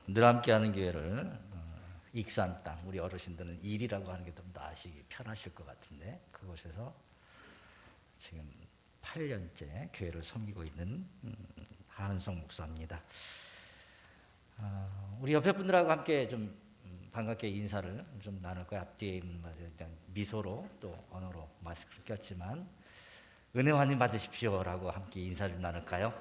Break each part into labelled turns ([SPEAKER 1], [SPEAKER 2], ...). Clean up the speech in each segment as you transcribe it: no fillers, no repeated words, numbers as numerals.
[SPEAKER 1] 늘 함께하는 교회를 익산 땅, 우리 어르신들은 일이라고 하는 게 좀 더 아시기 편하실 것 같은데, 그곳에서 지금 8년째 교회를 섬기고 있는 하은성 목사입니다. 우리 옆에 분들하고 함께 좀 반갑게 인사를 좀 나눌까요? 앞뒤에 있는 말에 대한 미소로 또 언어로 마스크를 꼈지만 은혜 많이 받으십시오라고 함께 인사를 나눌까요?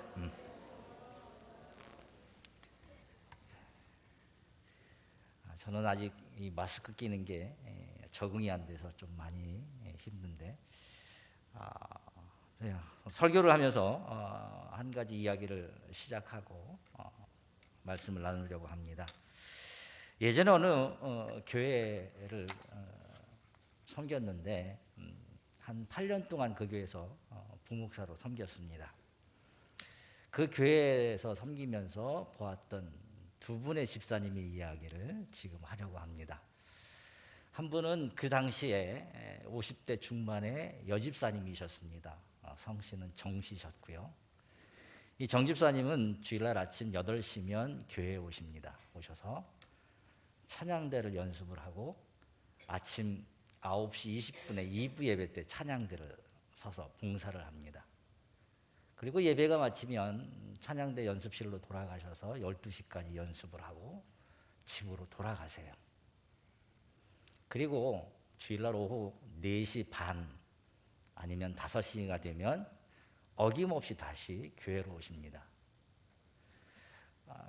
[SPEAKER 1] 저는 아직 이 마스크 끼는 게 적응이 안 돼서 좀 많이 힘든데, 네, 설교를 하면서 한 가지 이야기를 시작하고 말씀을 나누려고 합니다. 예전에 어느 교회를 섬겼는데 한 8년 동안 그 교회에서 부목사로 섬겼습니다. 그 교회에서 섬기면서 보았던 두 분의 집사님의 이야기를 지금 하려고 합니다. 한 분은 그 당시에 50대 중반의 여집사님이셨습니다. 성씨는 정씨셨고요. 이 정집사님은 주일날 아침 8시면 교회에 오십니다. 오셔서 찬양대를 연습을 하고 아침 9시 20분에 2부 예배 때 찬양대를 서서 봉사를 합니다. 그리고 예배가 마치면 찬양대 연습실로 돌아가셔서 12시까지 연습을 하고 집으로 돌아가세요. 그리고 주일날 오후 4시 반 아니면 5시가 되면 어김없이 다시 교회로 오십니다.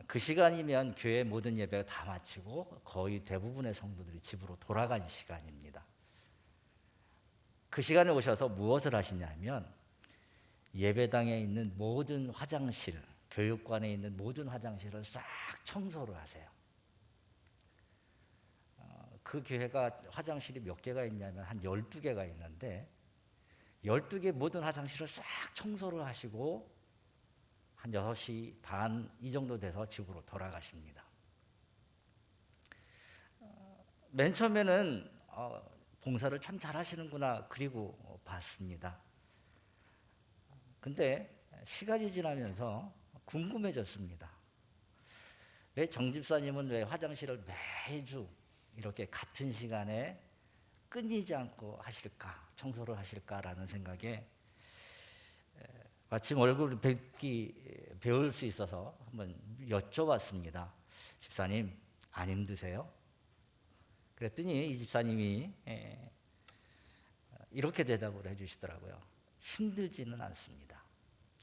[SPEAKER 1] 그 시간이면 교회 모든 예배가 다 마치고 거의 대부분의 성도들이 집으로 돌아간 시간입니다. 그 시간에 오셔서 무엇을 하시냐면 예배당에 있는 모든 화장실, 교육관에 있는 모든 화장실을 싹 청소를 하세요. 그 교회가 화장실이 몇 개가 있냐면 한 12개가 있는데 12개 모든 화장실을 싹 청소를 하시고 한 6시 반 이 정도 돼서 집으로 돌아가십니다. 맨 처음에는 봉사를 참 잘하시는구나 그리고 봤습니다. 근데 시간이 지나면서 궁금해졌습니다. 왜 정집사님은 왜 화장실을 매주 이렇게 같은 시간에 끊이지 않고 하실까, 청소를 하실까라는 생각에 마침 얼굴을 배울 수 있어서 한번 여쭤봤습니다. 집사님, 안 힘드세요? 그랬더니 이 집사님이 이렇게 대답을 해주시더라고요. 힘들지는 않습니다.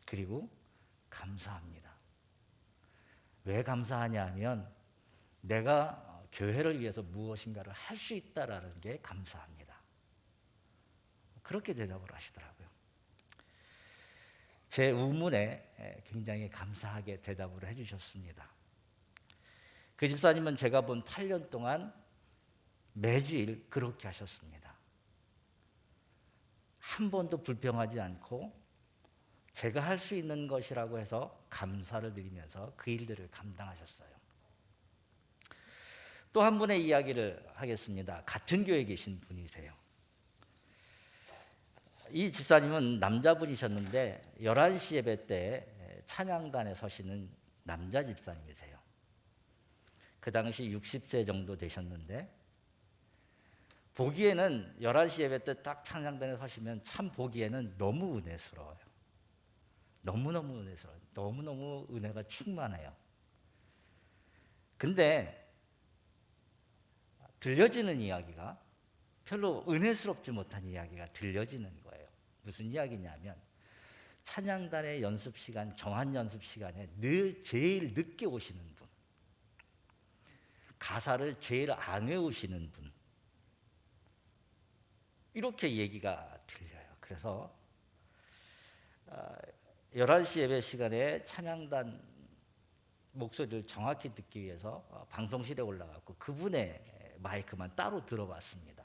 [SPEAKER 1] 그리고 감사합니다. 왜 감사하냐면 내가 교회를 위해서 무엇인가를 할 수 있다라는 게 감사합니다. 그렇게 대답을 하시더라고요. 제 의문에 굉장히 감사하게 대답을 해주셨습니다. 그 집사님은 제가 본 8년 동안 매주일 그렇게 하셨습니다. 한 번도 불평하지 않고 제가 할 수 있는 것이라고 해서 감사를 드리면서 그 일들을 감당하셨어요. 또 한 분의 이야기를 하겠습니다. 같은 교회에 계신 분이세요. 이 집사님은 남자분이셨는데 11시 예배 때 찬양단에 서시는 남자 집사님이세요. 그 당시 60세 정도 되셨는데 보기에는 11시 예배 때 딱 찬양단에 서시면 참 보기에는 너무 은혜스러워요. 너무너무 은혜스러워요. 너무너무 은혜가 충만해요. 근데 들려지는 이야기가 별로 은혜스럽지 못한 이야기가 들려지는 거예요. 무슨 이야기냐면 찬양단의 연습 시간, 정한 연습 시간에 늘 제일 늦게 오시는 분, 가사를 제일 안 외우시는 분, 이렇게 얘기가 들려요. 그래서 11시 예배 시간에 찬양단 목소리를 정확히 듣기 위해서 방송실에 올라갔고 그분의 마이크만 따로 들어봤습니다.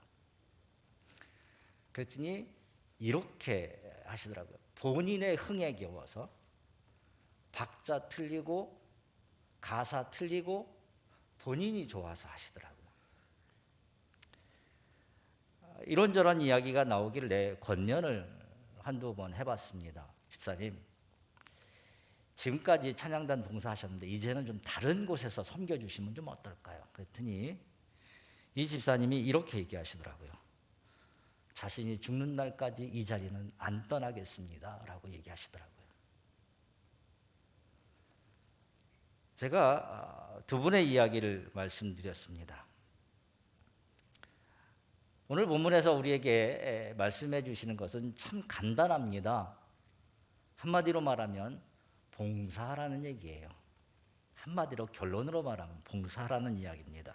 [SPEAKER 1] 그랬더니 이렇게 하시더라고요. 본인의 흥에 겨워서 박자 틀리고 가사 틀리고 본인이 좋아서 하시더라고요. 이런저런 이야기가 나오길래 권면을 한두 번 해봤습니다. 집사님, 지금까지 찬양단 봉사하셨는데 이제는 좀 다른 곳에서 섬겨주시면 좀 어떨까요? 그랬더니 이 집사님이 이렇게 얘기하시더라고요. 자신이 죽는 날까지 이 자리는 안 떠나겠습니다 라고 얘기하시더라고요. 제가 두 분의 이야기를 말씀드렸습니다. 오늘 본문에서 우리에게 말씀해 주시는 것은 참 간단합니다. 한마디로 말하면 봉사하라는 얘기예요. 한마디로 결론으로 말하면 봉사하라는 이야기입니다.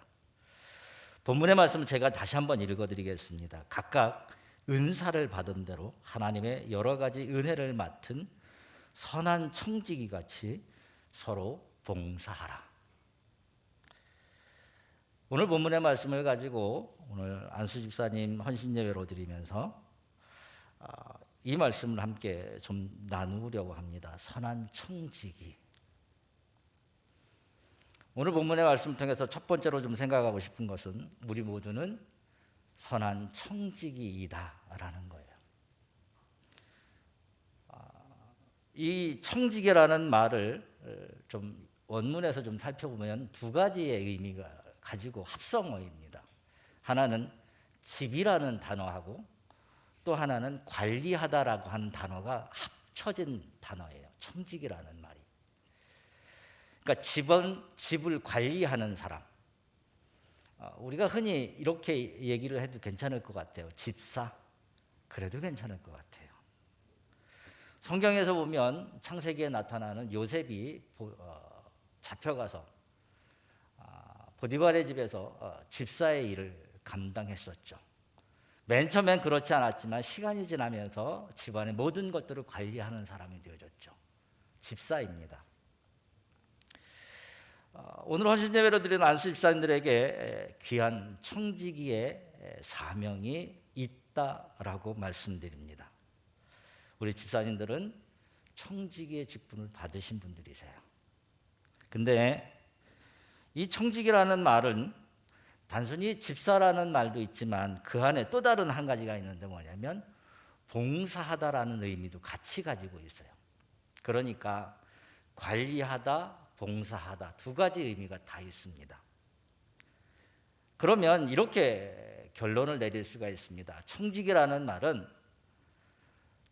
[SPEAKER 1] 본문의 말씀을 제가 다시 한번 읽어드리겠습니다. 각각 은사를 받은 대로 하나님의 여러 가지 은혜를 맡은 선한 청지기 같이 서로 봉사하라. 오늘 본문의 말씀을 가지고 오늘 안수 집사님 헌신 예배로 드리면서 이 말씀을 함께 좀 나누려고 합니다. 선한 청지기. 오늘 본문의 말씀을 통해서 첫 번째로 좀 생각하고 싶은 것은 우리 모두는 선한 청지기이다라는 거예요. 이 청지기라는 말을 좀 원문에서 좀 살펴보면 두 가지의 의미가 가지고 합성어입니다. 하나는 집이라는 단어하고 또 하나는 관리하다라고 하는 단어가 합쳐진 단어예요. 청지기라는 말이. 그러니까 집을 관리하는 사람. 우리가 흔히 이렇게 얘기를 해도 괜찮을 것 같아요. 집사. 그래도 괜찮을 것 같아요. 성경에서 보면 창세기에 나타나는 요셉이 잡혀가서 보디발의 집에서 집사의 일을 감당했었죠. 맨 처음엔 그렇지 않았지만 시간이 지나면서 집안의 모든 것들을 관리하는 사람이 되어졌죠. 집사입니다. 오늘 헌신예배로 드리는 안수 집사님들에게 귀한 청지기의 사명이 있다라고 말씀드립니다. 우리 집사님들은 청지기의 직분을 받으신 분들이세요. 근데 이 청지기라는 말은 단순히 집사라는 말도 있지만 그 안에 또 다른 한 가지가 있는데 뭐냐면 봉사하다라는 의미도 같이 가지고 있어요. 그러니까 관리하다, 봉사하다 두 가지 의미가 다 있습니다. 그러면 이렇게 결론을 내릴 수가 있습니다. 청지기라는 말은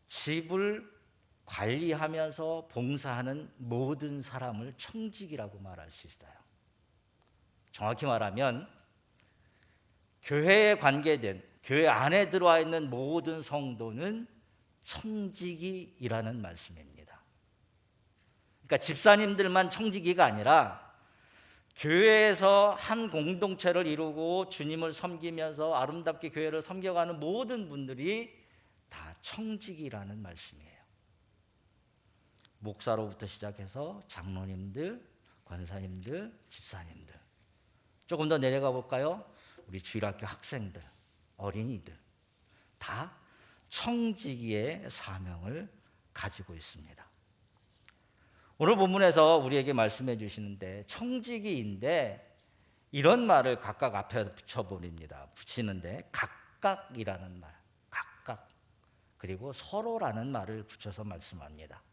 [SPEAKER 1] 집을 관리하면서 봉사하는 모든 사람을 청지기라고 말할 수 있어요. 정확히 말하면 교회에 관계된 교회 안에 들어와 있는 모든 성도는 청지기이라는 말씀입니다. 그러니까 집사님들만 청지기가 아니라 교회에서 한 공동체를 이루고 주님을 섬기면서 아름답게 교회를 섬겨가는 모든 분들이 다 청지기라는 말씀이에요. 목사로부터 시작해서 장로님들, 권사님들, 집사님들. 조금 더 내려가 볼까요? 우리 주일학교 학생들, 어린이들 다 청지기의 사명을 가지고 있습니다. 오늘 본문에서 우리에게 말씀해 주시는데 청지기인데 이런 말을 각각 앞에 붙이는데 각각이라는 말, 각각 그리고 서로라는 말을 붙여서 말씀합니다.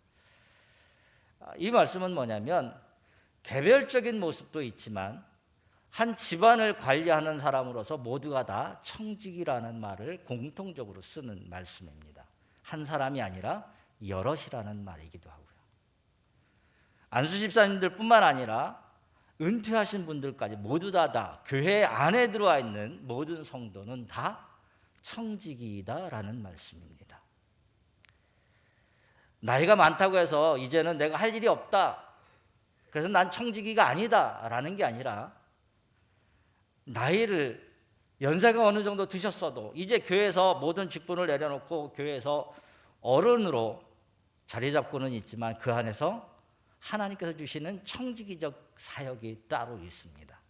[SPEAKER 1] 이 말씀은 뭐냐면 개별적인 모습도 있지만 한 집안을 관리하는 사람으로서 모두가 다 청지기라는 말을 공통적으로 쓰는 말씀입니다. 한 사람이 아니라 여럿이라는 말이기도 하고요. 안수 집사님들 뿐만 아니라 은퇴하신 분들까지 모두 다 교회 안에 들어와 있는 모든 성도는 다 청지기이다라는 말씀입니다. 나이가 많다고 해서 이제는 내가 할 일이 없다, 그래서 난 청지기가 아니다라는 게 아니라 나이를 연세가 어느 정도 드셨어도 이제 교회에서 모든 직분을 내려놓고 교회에서 어른으로 자리 잡고는 있지만 그 안에서 하나님께서 주시는 청지기적 사역이 따로 있습니다.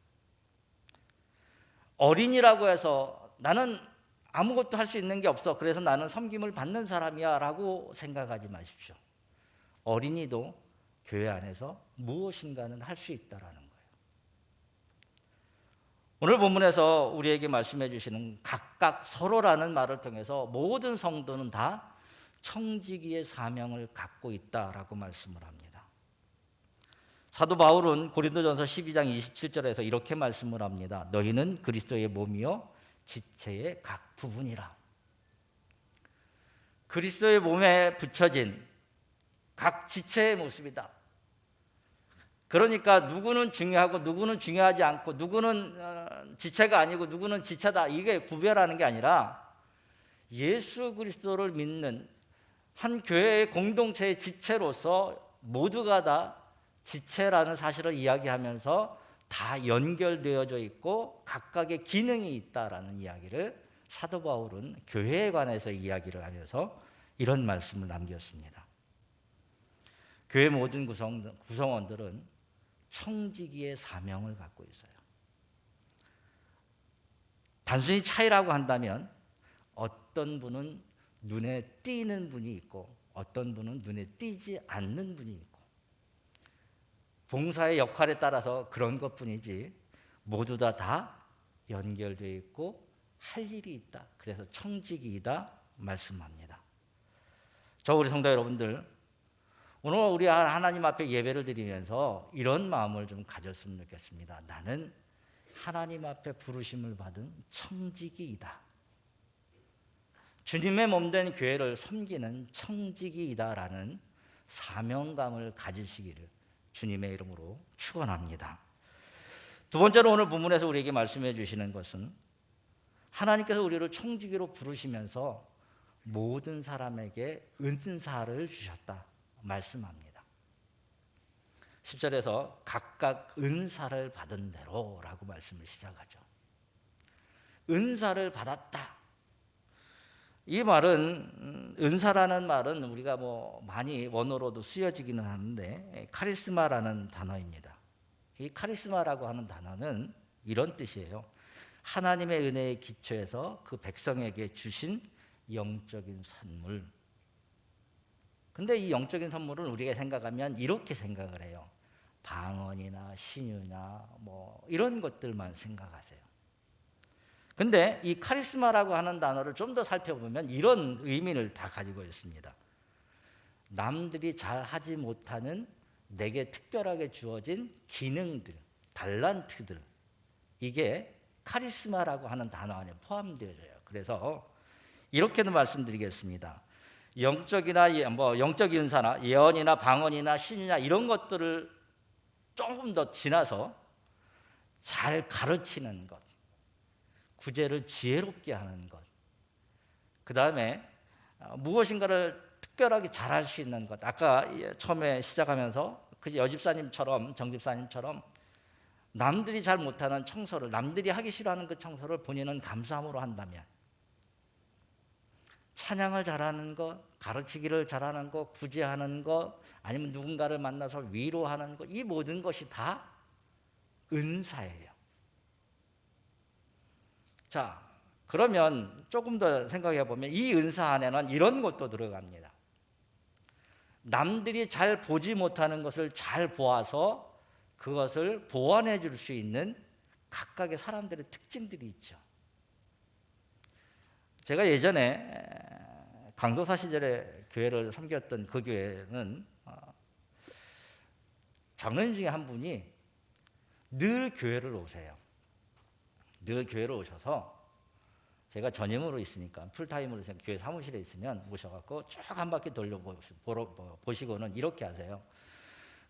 [SPEAKER 1] 어린이라고 해서 나는 아무것도 할 수 있는 게 없어, 그래서 나는 섬김을 받는 사람이야 라고 생각하지 마십시오. 어린이도 교회 안에서 무엇인가는 할 수 있다라는 거예요. 오늘 본문에서 우리에게 말씀해 주시는 각각 서로라는 말을 통해서 모든 성도는 다 청지기의 사명을 갖고 있다라고 말씀을 합니다. 사도 바울은 고린도전서 12장 27절에서 이렇게 말씀을 합니다. 너희는 그리스도의 몸이요 지체의 각 부분이라. 그리스도의 몸에 붙여진 각 지체의 모습이다. 그러니까 누구는 중요하고 누구는 중요하지 않고 누구는 지체가 아니고 누구는 지체다. 이게 구별하는 게 아니라 예수 그리스도를 믿는 한 교회의 공동체의 지체로서 모두가 다 지체라는 사실을 이야기하면서 다 연결되어져 있고 각각의 기능이 있다라는 이야기를 사도 바울은 교회에 관해서 이야기를 하면서 이런 말씀을 남겼습니다. 교회 모든 구성원들은 청지기의 사명을 갖고 있어요. 단순히 차이라고 한다면 어떤 분은 눈에 띄는 분이 있고 어떤 분은 눈에 띄지 않는 분이 있고 봉사의 역할에 따라서 그런 것뿐이지 모두 다 연결되어 있고 할 일이 있다. 그래서 청지기이다 말씀합니다. 우리 성도 여러분들, 오늘 우리 하나님 앞에 예배를 드리면서 이런 마음을 좀 가졌으면 좋겠습니다. 나는 하나님 앞에 부르심을 받은 청지기이다. 주님의 몸된 교회를 섬기는 청지기이다라는 사명감을 가지시기를 주님의 이름으로 축원합니다. 두 번째로 오늘 본문에서 우리에게 말씀해 주시는 것은 하나님께서 우리를 청지기로 부르시면서 모든 사람에게 은사를 주셨다 말씀합니다. 10절에서 각각 은사를 받은 대로라고 말씀을 시작하죠. 은사를 받았다. 이 말은 은사라는 말은 우리가 많이 원어로도 쓰여지기는 하는데 카리스마라는 단어입니다. 이 카리스마라고 하는 단어는 이런 뜻이에요. 하나님의 은혜의 기초에서 그 백성에게 주신 영적인 선물. 근데 이 영적인 선물은 우리가 생각하면 이렇게 생각을 해요. 방언이나 신유나 이런 것들만 생각하세요. 근데 이 카리스마라고 하는 단어를 좀 더 살펴보면 이런 의미를 다 가지고 있습니다. 남들이 잘 하지 못하는 내게 특별하게 주어진 기능들, 달란트들, 이게 카리스마라고 하는 단어 안에 포함되어져요. 그래서 이렇게도 말씀드리겠습니다. 영적인 은사나 예언이나 방언이나 신이나 이런 것들을 조금 더 지나서 잘 가르치는 것, 구제를 지혜롭게 하는 것, 그 다음에 무엇인가를 특별하게 잘할 수 있는 것. 아까 처음에 시작하면서 그 여집사님처럼 정집사님처럼 남들이 잘 못하는 청소를, 남들이 하기 싫어하는 그 청소를 본인은 감사함으로 한다면, 찬양을 잘하는 것, 가르치기를 잘하는 것, 구제하는 것, 아니면 누군가를 만나서 위로하는 것, 이 모든 것이 다 은사예요. 자, 그러면 조금 더 생각해 보면 이 은사 안에는 이런 것도 들어갑니다. 남들이 잘 보지 못하는 것을 잘 보아서 그것을 보완해 줄 수 있는 각각의 사람들의 특징들이 있죠. 제가 예전에 강도사 시절에 교회를 섬겼던 그 교회는 장로님 중에 한 분이 늘 교회를 오세요. 늘 교회를 오셔서 제가 전임으로 있으니까 풀타임으로 교회 사무실에 있으면 모셔갖고 쭉 한 바퀴 보시고는 이렇게 하세요.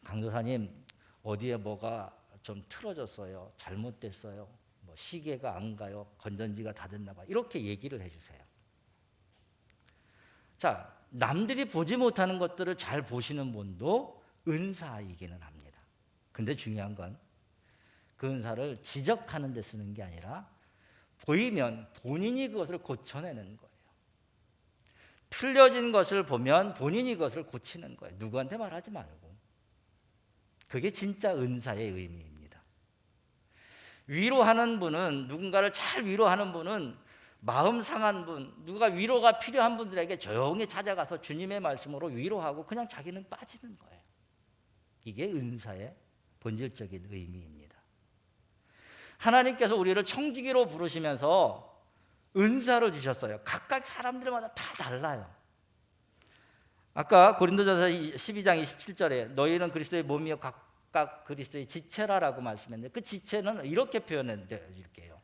[SPEAKER 1] 강도사님, 어디에 뭐가 좀 틀어졌어요, 잘못됐어요, 시계가 안 가요, 건전지가 다 됐나 봐, 이렇게 얘기를 해주세요. 자, 남들이 보지 못하는 것들을 잘 보시는 분도 은사이기는 합니다. 근데 중요한 건 그 은사를 지적하는 데 쓰는 게 아니라 보이면 본인이 그것을 고쳐내는 거예요. 틀려진 것을 보면 본인이 그것을 고치는 거예요. 누구한테 말하지 말고. 그게 진짜 은사의 의미입니다. 위로하는 분은, 누군가를 잘 위로하는 분은 마음 상한 분, 누가 위로가 필요한 분들에게 조용히 찾아가서 주님의 말씀으로 위로하고 그냥 자기는 빠지는 거예요. 이게 은사의 본질적인 의미입니다. 하나님께서 우리를 청지기로 부르시면서 은사를 주셨어요. 각각 사람들마다 다 달라요. 아까 고린도전서 12장 27절에 너희는 그리스도의 몸이요 각각 각각 그리스도의 지체라라고 말씀했는데 그 지체는 이렇게 표현해 드릴게요.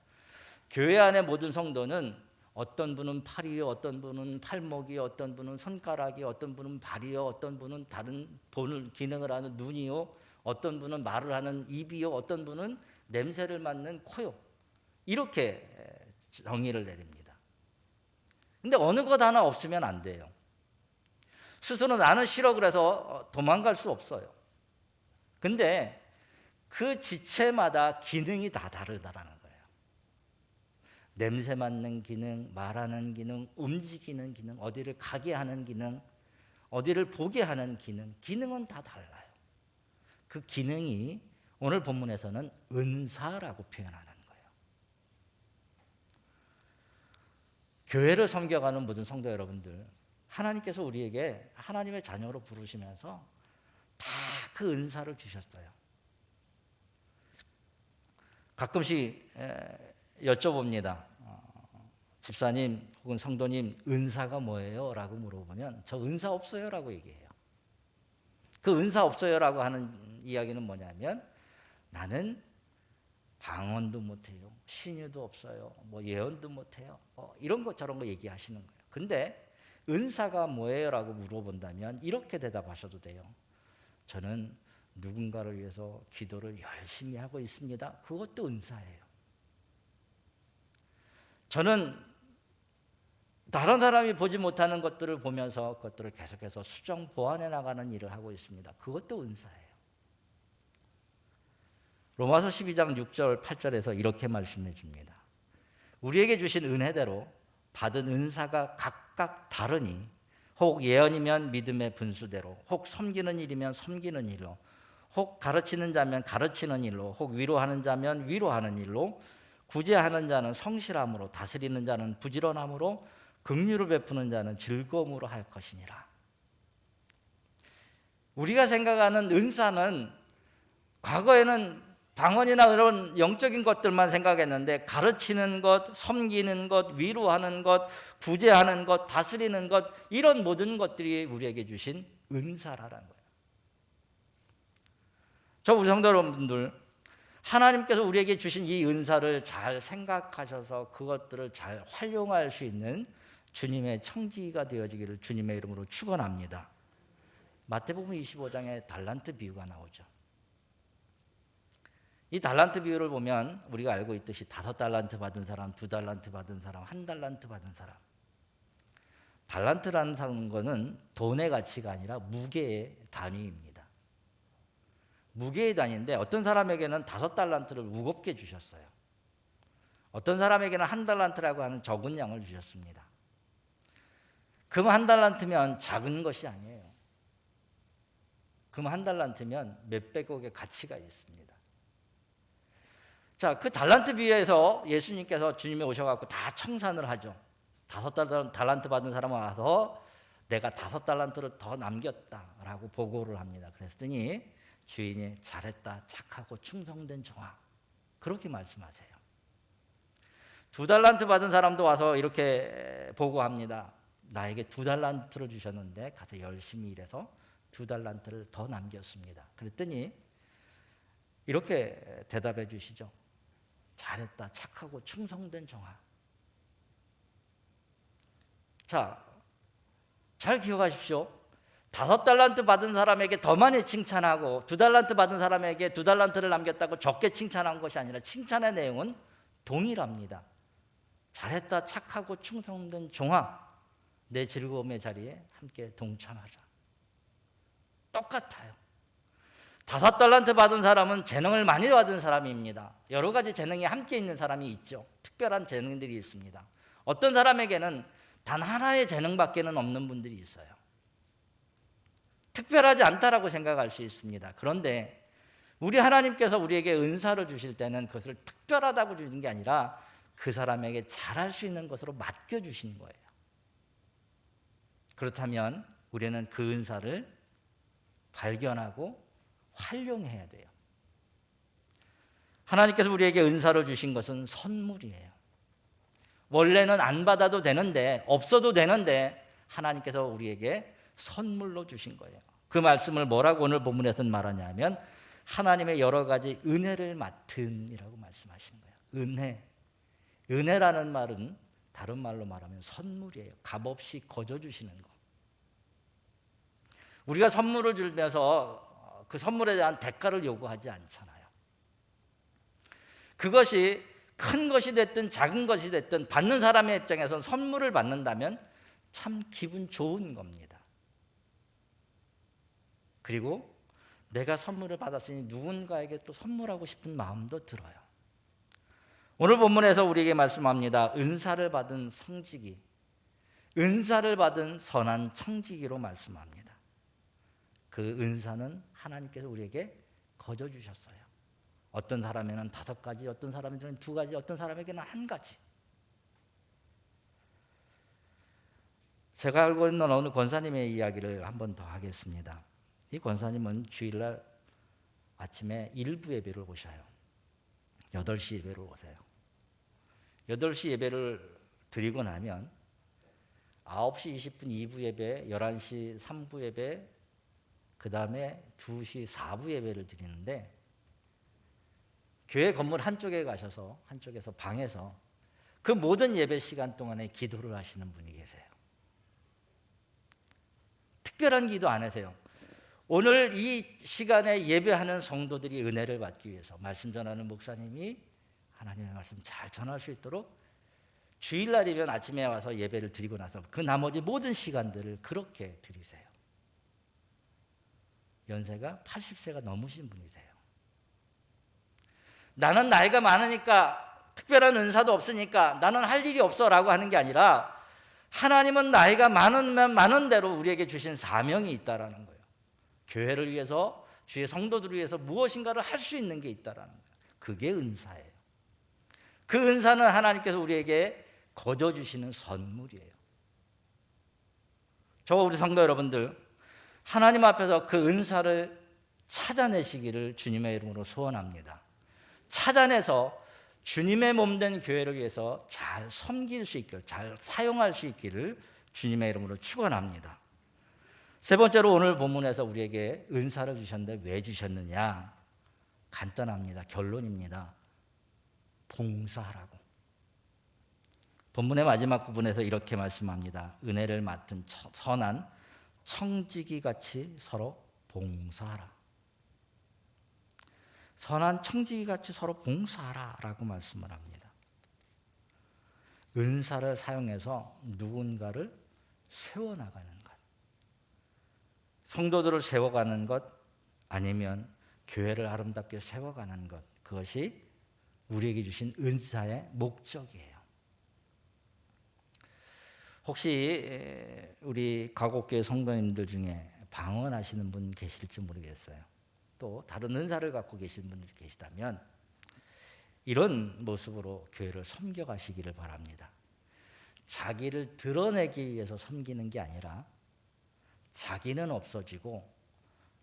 [SPEAKER 1] 교회 안의 모든 성도는 어떤 분은 팔이요, 어떤 분은 팔목이요, 어떤 분은 손가락이요, 어떤 분은 발이요, 어떤 분은 다른 본을 기능을 하는 눈이요, 어떤 분은 말을 하는 입이요, 어떤 분은 냄새를 맡는 코요. 이렇게 정의를 내립니다. 근데 어느 것 하나 없으면 안 돼요. 스스로 나는 싫어 그래서 도망갈 수 없어요. 근데 그 지체마다 기능이 다 다르다라는 거예요. 냄새 맡는 기능, 말하는 기능, 움직이는 기능, 어디를 가게 하는 기능, 어디를 보게 하는 기능, 기능은 다 달라요. 그 기능이 오늘 본문에서는 은사라고 표현하는 거예요. 교회를 섬겨가는 모든 성도 여러분들, 하나님께서 우리에게 하나님의 자녀로 부르시면서 다 그 은사를 주셨어요. 가끔씩 여쭤봅니다. 집사님 혹은 성도님, 은사가 뭐예요? 라고 물어보면 저 은사 없어요 라고 얘기해요. 그 은사 없어요 라고 하는 이야기는 뭐냐면 나는 방언도 못해요, 신유도 없어요, 뭐 예언도 못해요, 이런 것 저런 거 얘기하시는 거예요. 근데 은사가 뭐예요? 라고 물어본다면 이렇게 대답하셔도 돼요. 저는 누군가를 위해서 기도를 열심히 하고 있습니다. 그것도 은사예요. 저는 다른 사람이 보지 못하는 것들을 보면서 그것들을 계속해서 수정 보완해 나가는 일을 하고 있습니다. 그것도 은사예요. 로마서 12장 6절 8절에서 이렇게 말씀해 줍니다. 우리에게 주신 은혜대로 받은 은사가 각각 다르니 혹 예언이면 믿음의 분수대로, 혹 섬기는 일이면 섬기는 일로, 혹 가르치는 자면 가르치는 일로, 혹 위로하는 자면 위로하는 일로, 구제하는 자는 성실함으로, 다스리는 자는 부지런함으로, 긍휼을 베푸는 자는 즐거움으로 할 것이니라. 우리가 생각하는 은사는 과거에는 방언이나 그런 영적인 것들만 생각했는데 가르치는 것, 섬기는 것, 위로하는 것, 구제하는 것, 다스리는 것, 이런 모든 것들이 우리에게 주신 은사라는 거예요. 저 우리 성도 여러분들, 하나님께서 우리에게 주신 이 은사를 잘 생각하셔서 그것들을 잘 활용할 수 있는 주님의 청지기가 되어지기를 주님의 이름으로 축원합니다. 마태복음 25장에 달란트 비유가 나오죠. 이 달란트 비유를 보면 우리가 알고 있듯이 5달란트 받은 사람, 2달란트 받은 사람, 1달란트 받은 사람. 달란트라는 거는 돈의 가치가 아니라 무게의 단위입니다. 무게의 단위인데 어떤 사람에게는 5달란트를 무겁게 주셨어요. 어떤 사람에게는 1달란트라고 하는 적은 양을 주셨습니다. 금 1달란트면 작은 것이 아니에요. 금 1달란트면 몇백억의 가치가 있습니다. 자, 그 달란트 비유에서 예수님께서 주님이 오셔갖고 다 청산을 하죠. 5달란트 받은 사람은 와서 내가 5달란트를 더 남겼다라고 보고를 합니다. 그랬더니 주인이 잘했다, 착하고 충성된 종아, 그렇게 말씀하세요. 2달란트 받은 사람도 와서 이렇게 보고합니다. 나에게 2달란트를 주셨는데 가서 열심히 일해서 2달란트를 더 남겼습니다. 그랬더니 이렇게 대답해 주시죠. 잘했다, 착하고 충성된 종아. 자, 잘 기억하십시오. 5달란트 받은 사람에게 더 많이 칭찬하고 2달란트 받은 사람에게 2달란트를 남겼다고 적게 칭찬한 것이 아니라 칭찬의 내용은 동일합니다. 잘했다, 착하고 충성된 종아, 내 즐거움의 자리에 함께 동참하자. 똑같아요. 5달란트 받은 사람은 재능을 많이 받은 사람입니다. 여러 가지 재능이 함께 있는 사람이 있죠. 특별한 재능들이 있습니다. 어떤 사람에게는 단 하나의 재능밖에는 없는 분들이 있어요. 특별하지 않다라고 생각할 수 있습니다. 그런데 우리 하나님께서 우리에게 은사를 주실 때는 그것을 특별하다고 주는 게 아니라 그 사람에게 잘할 수 있는 것으로 맡겨주신 거예요. 그렇다면 우리는 그 은사를 발견하고 활용해야 돼요. 하나님께서 우리에게 은사를 주신 것은 선물이에요. 원래는 안 받아도 되는데, 없어도 되는데 하나님께서 우리에게 선물로 주신 거예요. 그 말씀을 뭐라고 오늘 본문에서는 말하냐면 하나님의 여러 가지 은혜를 맡은이라고 말씀하시는 거예요. 은혜라는 말은 다른 말로 말하면 선물이에요. 값없이 거저 주시는 거. 우리가 선물을 주면서 그 선물에 대한 대가를 요구하지 않잖아요. 그것이 큰 것이 됐든 작은 것이 됐든 받는 사람의 입장에서는 선물을 받는다면 참 기분 좋은 겁니다. 그리고 내가 선물을 받았으니 누군가에게 또 선물하고 싶은 마음도 들어요. 오늘 본문에서 우리에게 말씀합니다. 은사를 받은 성직이, 은사를 받은 선한 청지기로 말씀합니다. 그 은사는 하나님께서 우리에게 거저 주셨어요. 어떤 사람에게는 5가지, 어떤 사람에게는 2가지, 어떤 사람에게는 1가지. 제가 알고 있는 어느 권사님의 이야기를 한 번 더 하겠습니다. 이 권사님은 주일날 아침에 일부 예배를 오셔요. 8시 예배를 오세요. 8시 예배를 드리고 나면 9시 20분 2부 예배, 11시 3부 예배, 그 다음에 2시 4부 예배를 드리는데 교회 건물 한쪽에 가셔서 한쪽에서 방에서 그 모든 예배 시간 동안에 기도를 하시는 분이 계세요. 특별한 기도 안 하세요. 오늘 이 시간에 예배하는 성도들이 은혜를 받기 위해서 말씀 전하는 목사님이 하나님의 말씀 잘 전할 수 있도록 주일날이면 아침에 와서 예배를 드리고 나서 그 나머지 모든 시간들을 그렇게 드리세요. 연세가 80세가 넘으신 분이세요. 나는 나이가 많으니까 특별한 은사도 없으니까 나는 할 일이 없어 라고 하는 게 아니라 하나님은 나이가 많으면 많은 대로 우리에게 주신 사명이 있다라는 거예요. 교회를 위해서, 주의 성도들을 위해서 무엇인가를 할 수 있는 게 있다라는 거예요. 그게 은사예요. 그 은사는 하나님께서 우리에게 거저 주시는 선물이에요. 저와 우리 성도 여러분들, 하나님 앞에서 그 은사를 찾아내시기를 주님의 이름으로 소원합니다. 찾아내서 주님의 몸된 교회를 위해서 잘 섬길 수 있기를, 잘 사용할 수 있기를 주님의 이름으로 축원합니다. 세 번째로 오늘 본문에서 우리에게 은사를 주셨는데 왜 주셨느냐? 간단합니다. 결론입니다. 봉사하라고. 본문의 마지막 부분에서 이렇게 말씀합니다. 은혜를 맡은 선한 청지기 같이 서로 봉사하라. 선한 청지기 같이 서로 봉사하라 라고 말씀을 합니다. 은사를 사용해서 누군가를 세워나가는 것, 성도들을 세워가는 것, 아니면 교회를 아름답게 세워가는 것, 그것이 우리에게 주신 은사의 목적이에요. 혹시 우리 가곡교회 성도님들 중에 방언하시는 분 계실지 모르겠어요. 또 다른 은사를 갖고 계신 분들이 계시다면 이런 모습으로 교회를 섬겨가시기를 바랍니다. 자기를 드러내기 위해서 섬기는 게 아니라 자기는 없어지고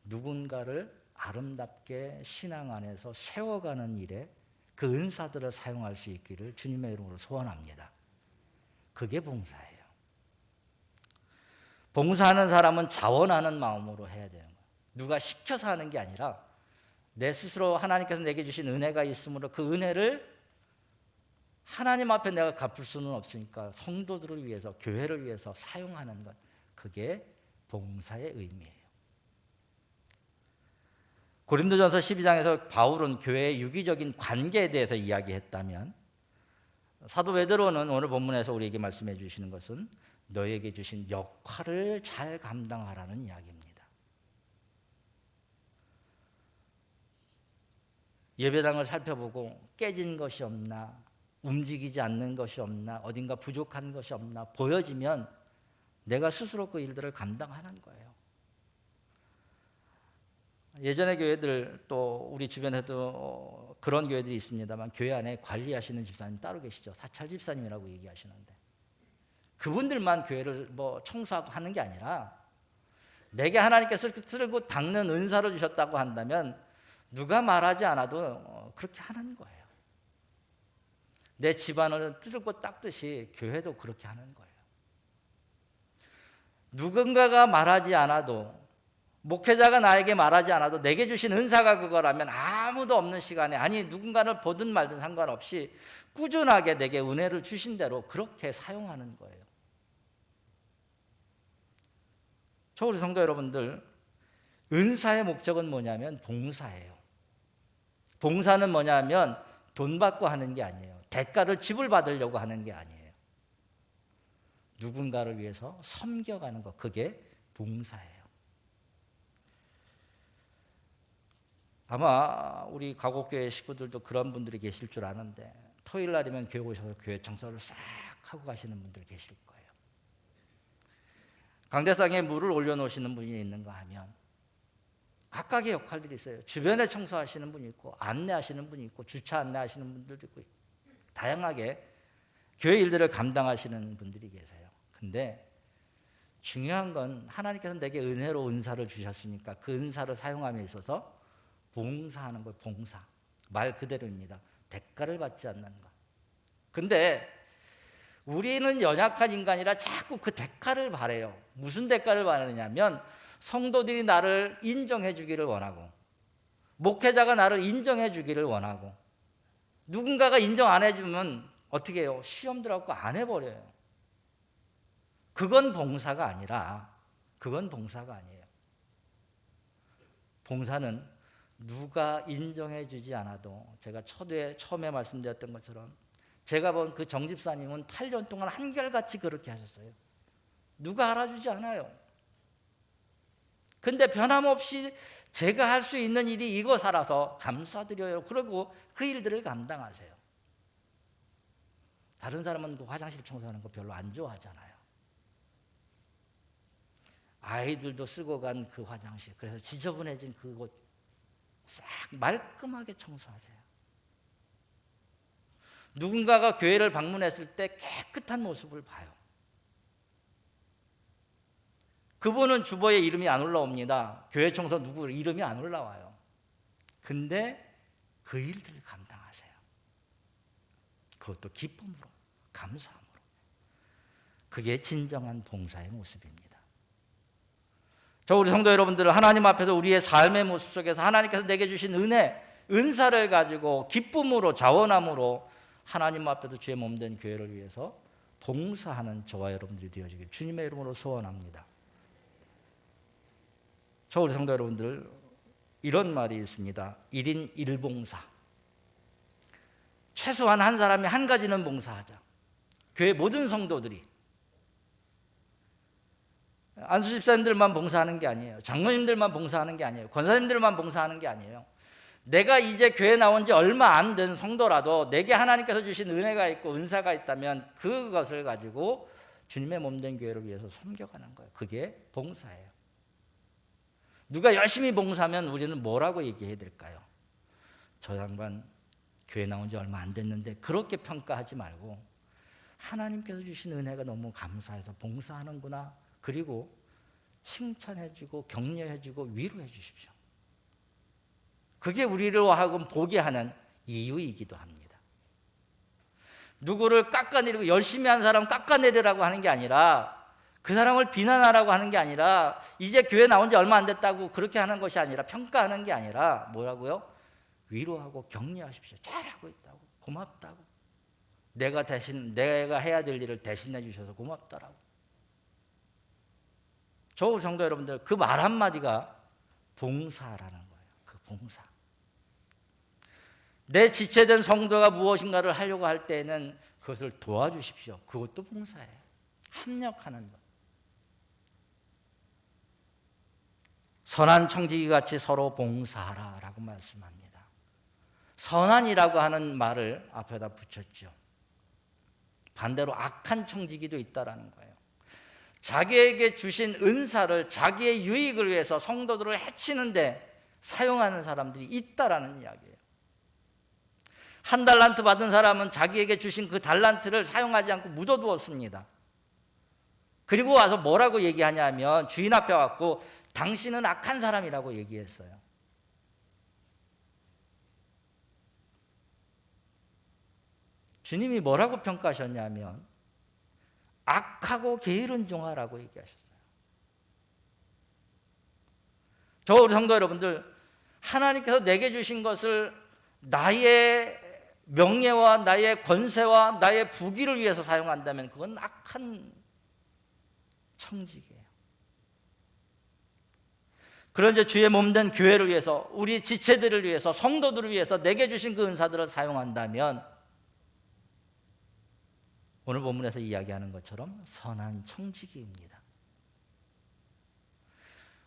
[SPEAKER 1] 누군가를 아름답게 신앙 안에서 세워가는 일에 그 은사들을 사용할 수 있기를 주님의 이름으로 소원합니다. 그게 봉사예요. 봉사하는 사람은 자원하는 마음으로 해야 돼요. 누가 시켜서 하는 게 아니라 내 스스로 하나님께서 내게 주신 은혜가 있으므로 그 은혜를 하나님 앞에 내가 갚을 수는 없으니까 성도들을 위해서, 교회를 위해서 사용하는 것, 그게 봉사의 의미예요. 고린도전서 12장에서 바울은 교회의 유기적인 관계에 대해서 이야기했다면 사도 베드로는 오늘 본문에서 우리에게 말씀해 주시는 것은 너에게 주신 역할을 잘 감당하라는 이야기입니다. 예배당을 살펴보고 깨진 것이 없나, 움직이지 않는 것이 없나, 어딘가 부족한 것이 없나 보여지면 내가 스스로 그 일들을 감당하는 거예요. 예전의 교회들, 또 우리 주변에도 그런 교회들이 있습니다만 교회 안에 관리하시는 집사님 따로 계시죠. 사찰 집사님이라고 얘기하시는데 그분들만 교회를 청소하고 하는 게 아니라 내게 하나님께서 쓸고 닦는 은사를 주셨다고 한다면 누가 말하지 않아도 그렇게 하는 거예요. 내 집안을 쓸고 닦듯이 교회도 그렇게 하는 거예요. 누군가가 말하지 않아도 목회자가 나에게 말하지 않아도 내게 주신 은사가 그거라면 아무도 없는 시간에, 아니 누군가를 보든 말든 상관없이 꾸준하게 내게 은혜를 주신 대로 그렇게 사용하는 거예요. 우리 성도 여러분들, 은사의 목적은 뭐냐면 봉사예요. 봉사는 뭐냐면 돈 받고 하는 게 아니에요. 대가를 지불받으려고 하는 게 아니에요. 누군가를 위해서 섬겨가는 것, 그게 봉사예요. 아마 우리 가곡교회 식구들도 그런 분들이 계실 줄 아는데, 토요일 날이면 교회 오셔서 교회 청소를 싹 하고 가시는 분들 계실 거예요. 강대상에 물을 올려놓으시는 분이 있는가 하면 각각의 역할들이 있어요. 주변에 청소하시는 분이 있고, 안내하시는 분이 있고, 주차 안내하시는 분들도 있고, 다양하게 교회 일들을 감당하시는 분들이 계세요. 근데 중요한 건 하나님께서 내게 은혜로 은사를 주셨으니까 그 은사를 사용함에 있어서 봉사하는 거예요. 봉사. 말 그대로입니다. 대가를 받지 않는 것. 근데 우리는 연약한 인간이라 자꾸 그 대가를 바래요. 무슨 대가를 바라느냐면 성도들이 나를 인정해 주기를 원하고, 목회자가 나를 인정해 주기를 원하고, 누군가가 인정 안 해주면 어떻게 해요? 시험 들어갖고 안 해버려요. 그건 봉사가 아니라, 그건 봉사가 아니에요. 봉사는 누가 인정해 주지 않아도, 제가 처음에 말씀드렸던 것처럼 제가 본 그 정집사님은 8년 동안 한결같이 그렇게 하셨어요. 누가 알아주지 않아요. 근데 변함없이 제가 할 수 있는 일이 이것이라서 감사드려요. 그리고 그 일들을 감당하세요. 다른 사람은 그 화장실 청소하는 거 별로 안 좋아하잖아요. 아이들도 쓰고 간 그 화장실, 그래서 지저분해진 그곳 싹 말끔하게 청소하세요. 누군가가 교회를 방문했을 때 깨끗한 모습을 봐요. 그분은 주보에 이름이 안 올라옵니다. 교회 청소 누구 이름이 안 올라와요. 근데 그 일들을 감당하세요. 그것도 기쁨으로, 감사함으로. 그게 진정한 봉사의 모습입니다. 우리 성도 여러분들, 하나님 앞에서 우리의 삶의 모습 속에서 하나님께서 내게 주신 은혜, 은사를 가지고 기쁨으로, 자원함으로 하나님 앞에서 주의 몸된 교회를 위해서 봉사하는 저와 여러분들이 되어지길 주님의 이름으로 소원합니다. 우리 성도 여러분들, 이런 말이 있습니다. 1인 1봉사. 최소한 한 사람이 한 가지는 봉사하자. 교회 모든 성도들이, 안수 집사님들만 봉사하는 게 아니에요. 장로님들만 봉사하는 게 아니에요. 권사님들만 봉사하는 게 아니에요. 내가 이제 교회 나온 지 얼마 안 된 성도라도 내게 하나님께서 주신 은혜가 있고 은사가 있다면 그것을 가지고 주님의 몸된 교회를 위해서 섬겨가는 거예요. 그게 봉사예요. 누가 열심히 봉사하면 우리는 뭐라고 얘기해야 될까요? 저 양반 교회 나온 지 얼마 안 됐는데, 그렇게 평가하지 말고 하나님께서 주신 은혜가 너무 감사해서 봉사하는구나. 그리고 칭찬해주고 격려해주고 위로해 주십시오. 그게 우리를 하여금 보게 하는 이유이기도 합니다. 누구를 깎아내리고, 열심히 한 사람 깎아내리라고 하는 게 아니라, 그 사람을 비난하라고 하는 게 아니라, 이제 교회 나온 지 얼마 안 됐다고 그렇게 하는 것이 아니라, 평가하는 게 아니라 뭐라고요? 위로하고 격려하십시오. 잘하고 있다고, 고맙다고, 내가 해야 될 일을 대신해 주셔서 고맙다라고. 우리 성도 여러분들, 그 말 한마디가 봉사라는 거예요. 그 봉사. 내 지체된 성도가 무엇인가를 하려고 할 때에는 그것을 도와주십시오. 그것도 봉사예요. 합력하는 것. 선한 청지기 같이 서로 봉사하라라고 말씀합니다. 선한이라고 하는 말을 앞에다 붙였죠. 반대로 악한 청지기도 있다라는 거예요. 자기에게 주신 은사를 자기의 유익을 위해서 성도들을 해치는데 사용하는 사람들이 있다라는 이야기예요. 한 달란트 받은 사람은 자기에게 주신 그 달란트를 사용하지 않고 묻어두었습니다. 그리고 와서 뭐라고 얘기하냐면, 주인 앞에 왔고 당신은 악한 사람이라고 얘기했어요. 주님이 뭐라고 평가하셨냐면 악하고 게으른 종아라고 얘기하셨어요. 우리 성도 여러분들, 하나님께서 내게 주신 것을 나의 명예와 나의 권세와 나의 부귀를 위해서 사용한다면 그건 악한 청직이에요. 그런데 주의 몸된 교회를 위해서, 우리 지체들을 위해서, 성도들을 위해서 내게 주신 그 은사들을 사용한다면 오늘 본문에서 이야기하는 것처럼 선한 청지기입니다.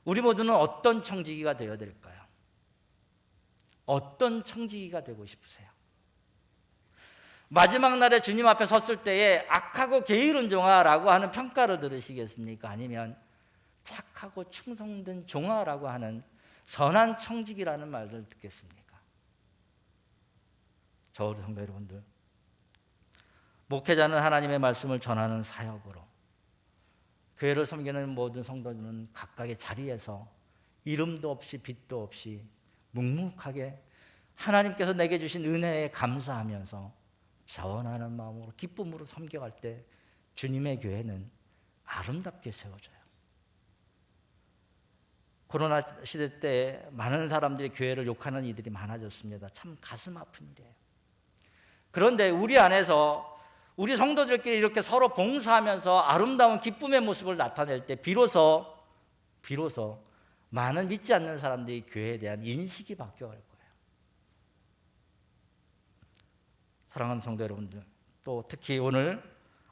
[SPEAKER 1] 우리 모두는 어떤 청지기가 되어야 될까요? 어떤 청지기가 되고 싶으세요? 마지막 날에 주님 앞에 섰을 때에 악하고 게으른 종아라고 하는 평가를 들으시겠습니까? 아니면 착하고 충성된 종아라고 하는 선한 청지기라는 말을 듣겠습니까? 우리 성도 여러분들, 목회자는 하나님의 말씀을 전하는 사역으로, 교회를 섬기는 모든 성도들은 각각의 자리에서 이름도 없이 빛도 없이 묵묵하게 하나님께서 내게 주신 은혜에 감사하면서 자원하는 마음으로 기쁨으로 섬겨갈 때 주님의 교회는 아름답게 세워져요. 코로나 시대 때 많은 사람들이 교회를 욕하는 이들이 많아졌습니다. 참 가슴 아픈 일이에요. 그런데 우리 안에서 우리 성도들끼리 이렇게 서로 봉사하면서 아름다운 기쁨의 모습을 나타낼 때 비로소 많은 믿지 않는 사람들이 교회에 대한 인식이 바뀌어갈 거예요. 사랑하는 성도 여러분들, 또 특히 오늘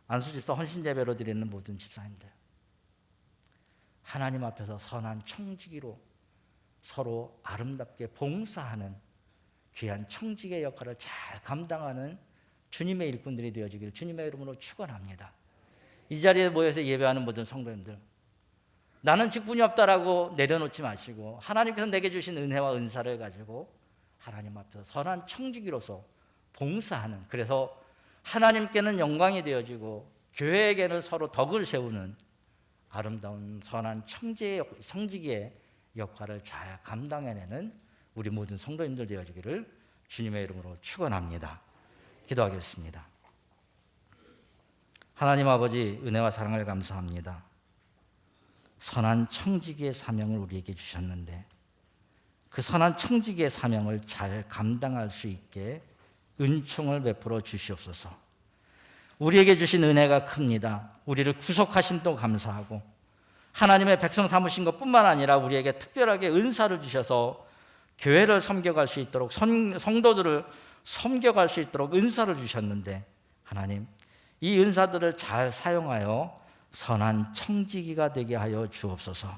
[SPEAKER 1] 안수집사 헌신예배로 드리는 모든 집사님들, 하나님 앞에서 선한 청지기로 서로 아름답게 봉사하는 귀한 청지기의 역할을 잘 감당하는 주님의 일꾼들이 되어지기를 주님의 이름으로 축원합니다. 이 자리에 모여서 예배하는 모든 성도님들, 나는 직분이 없다라고 내려놓지 마시고 하나님께서 내게 주신 은혜와 은사를 가지고 하나님 앞에서 선한 청지기로서 봉사하는, 그래서 하나님께는 영광이 되어지고 교회에게는 서로 덕을 세우는 아름다운 선한 청지기의 역할을 잘 감당해내는 우리 모든 성도님들 되어지기를 주님의 이름으로 축원합니다. 기도하겠습니다. 하나님 아버지, 은혜와 사랑을 감사합니다. 선한 청지기의 사명을 우리에게 주셨는데 그 선한 청지기의 사명을 잘 감당할 수 있게 은총을 베풀어 주시옵소서. 우리에게 주신 은혜가 큽니다. 우리를 구속하심도 감사하고 하나님의 백성 삼으신 것뿐만 아니라 우리에게 특별하게 은사를 주셔서 교회를 섬겨갈 수 있도록, 성도들을 섬겨갈 수 있도록 은사를 주셨는데 하나님, 이 은사들을 잘 사용하여 선한 청지기가 되게 하여 주옵소서.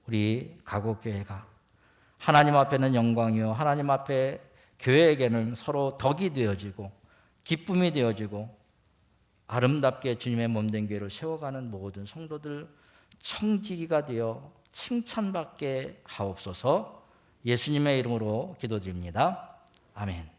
[SPEAKER 1] 우리 가곡교회가 하나님 앞에는 영광이요 하나님 앞에 교회에게는 서로 덕이 되어지고 기쁨이 되어지고 아름답게 주님의 몸된 교회를 세워가는 모든 성도들 청지기가 되어 칭찬받게 하옵소서. 예수님의 이름으로 기도드립니다. 아멘.